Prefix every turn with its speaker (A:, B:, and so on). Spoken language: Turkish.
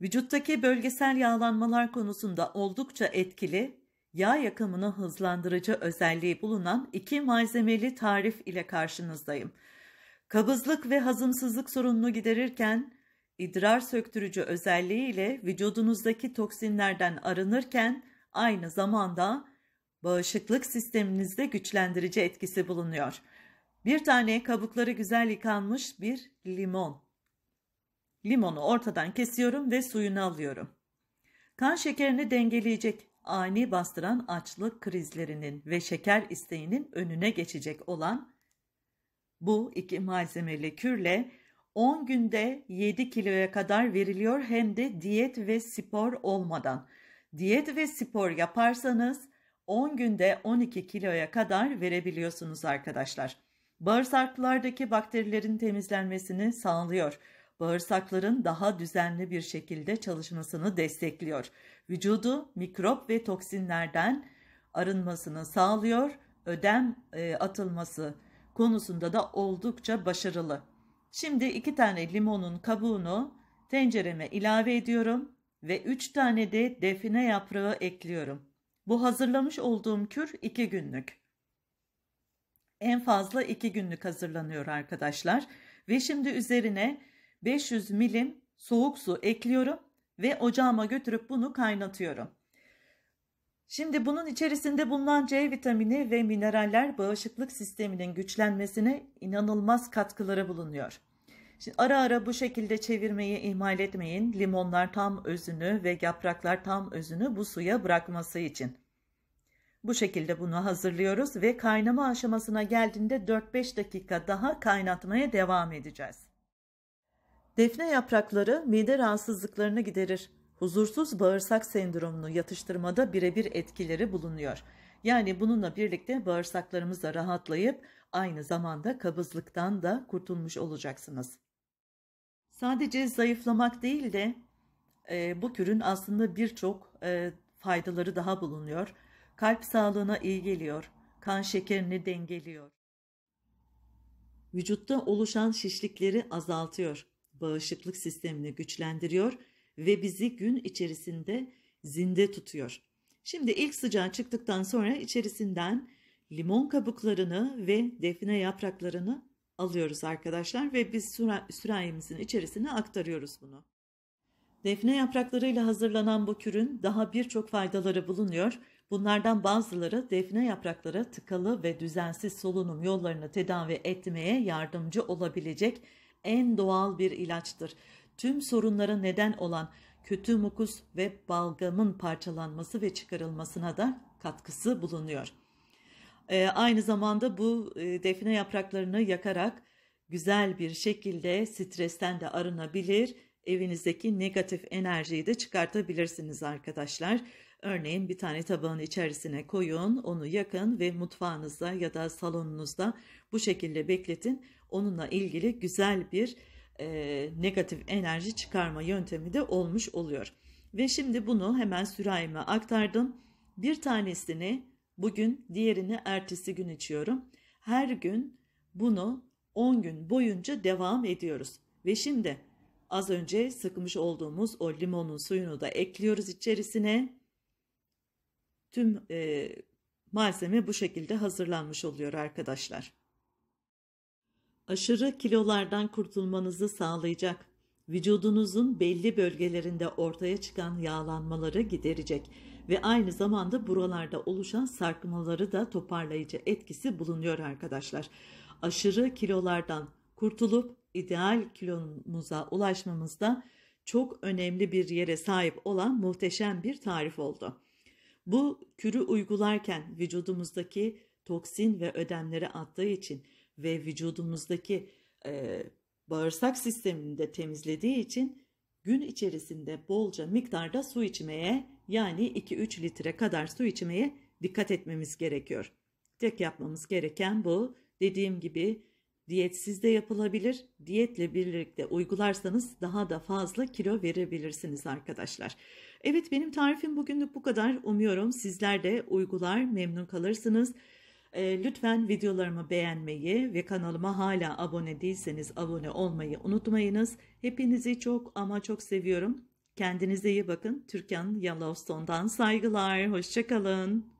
A: Vücuttaki bölgesel yağlanmalar konusunda oldukça etkili, yağ yakımını hızlandırıcı özelliği bulunan 2 malzemeli tarif ile karşınızdayım. Kabızlık ve hazımsızlık sorununu giderirken, idrar söktürücü özelliği ile vücudunuzdaki toksinlerden arınırken aynı zamanda bağışıklık sisteminizde güçlendirici etkisi bulunuyor. Bir tane kabukları güzel yıkanmış bir limon. Limonu ortadan kesiyorum ve suyunu alıyorum. Kan şekerini dengeleyecek, ani bastıran açlık krizlerinin ve şeker isteğinin önüne geçecek olan bu 2 malzemeli kürle 10 günde 7 kiloya kadar veriliyor, hem de diyet ve spor olmadan. Diyet ve spor yaparsanız 10 günde 12 kiloya kadar verebiliyorsunuz arkadaşlar. Bağırsaklardaki bakterilerin temizlenmesini sağlıyor. Bağırsakların daha düzenli bir şekilde çalışmasını destekliyor. Vücudu mikrop ve toksinlerden arınmasını sağlıyor. Ödem atılması konusunda da oldukça başarılı. Şimdi 2 tane limonun kabuğunu tencereme ilave ediyorum ve 3 tane de define yaprağı ekliyorum. Bu hazırlamış olduğum kür 2 günlük. En fazla 2 günlük hazırlanıyor arkadaşlar. Ve şimdi üzerine 500 milim soğuk su ekliyorum ve ocağıma götürüp bunu kaynatıyorum. Şimdi bunun içerisinde bulunan C vitamini ve mineraller bağışıklık sisteminin güçlenmesine inanılmaz katkıları bulunuyor. Şimdi ara ara bu şekilde çevirmeyi ihmal etmeyin. Limonlar tam özünü ve yapraklar tam özünü bu suya bırakması için. Bu şekilde bunu hazırlıyoruz ve kaynama aşamasına geldiğinde 4-5 dakika daha kaynatmaya devam edeceğiz. Defne yaprakları mide rahatsızlıklarını giderir. Huzursuz bağırsak sendromunu yatıştırmada birebir etkileri bulunuyor. Yani bununla birlikte bağırsaklarımız da rahatlayıp aynı zamanda kabızlıktan da kurtulmuş olacaksınız. Sadece zayıflamak değil de bu kürün aslında birçok faydaları daha bulunuyor. Kalp sağlığına iyi geliyor, kan şekerini dengeliyor. Vücutta oluşan şişlikleri azaltıyor, bağışıklık sistemini güçlendiriyor ve bizi gün içerisinde zinde tutuyor. Şimdi ilk sıcağı çıktıktan sonra içerisinden limon kabuklarını ve defne yapraklarını alıyoruz arkadaşlar ve biz sürahimizin içerisine aktarıyoruz bunu. Defne yapraklarıyla hazırlanan bu kürün daha birçok faydaları bulunuyor. Bunlardan bazıları defne yaprakları tıkalı ve düzensiz solunum yollarını tedavi etmeye yardımcı olabilecek en doğal bir ilaçtır. Tüm sorunlara neden olan kötü mukus ve balgamın parçalanması ve çıkarılmasına da katkısı bulunuyor. Aynı zamanda bu defne yapraklarını yakarak güzel bir şekilde stresten de arınabilir, evinizdeki negatif enerjiyi de çıkartabilirsiniz arkadaşlar. Örneğin bir tane tabağın içerisine koyun, onu yakın ve mutfağınızda ya da salonunuzda bu şekilde bekletin. Onunla ilgili güzel bir negatif enerji çıkarma yöntemi de olmuş oluyor. Ve şimdi bunu hemen sürahime aktardım. Bir tanesini bugün, diğerini ertesi gün içiyorum. Her gün bunu 10 gün boyunca devam ediyoruz. Ve şimdi az önce sıkmış olduğumuz o limonun suyunu da ekliyoruz içerisine. Tüm malzeme bu şekilde hazırlanmış oluyor arkadaşlar. Aşırı kilolardan kurtulmanızı sağlayacak, vücudunuzun belli bölgelerinde ortaya çıkan yağlanmaları giderecek ve aynı zamanda buralarda oluşan sarkmaları da toparlayıcı etkisi bulunuyor arkadaşlar. Aşırı kilolardan kurtulup ideal kilomuza ulaşmamızda çok önemli bir yere sahip olan muhteşem bir tarif oldu. Bu kürü uygularken vücudumuzdaki toksin ve ödemleri attığı için ve vücudumuzdaki bağırsak sistemini de temizlediği için gün içerisinde bolca miktarda su içmeye, yani 2-3 litre kadar su içmeye dikkat etmemiz gerekiyor. Tek yapmamız gereken bu. Dediğim gibi diyetsiz de yapılabilir. Diyetle birlikte uygularsanız daha da fazla kilo verebilirsiniz arkadaşlar. Evet, benim tarifim bugünlük bu kadar. Umuyorum sizler de uygular, memnun kalırsınız. Lütfen videolarımı beğenmeyi ve kanalıma hala abone değilseniz abone olmayı unutmayınız. Hepinizi çok ama çok seviyorum. Kendinize iyi bakın. Türkan Yellowstone'dan saygılar. Hoşça kalın.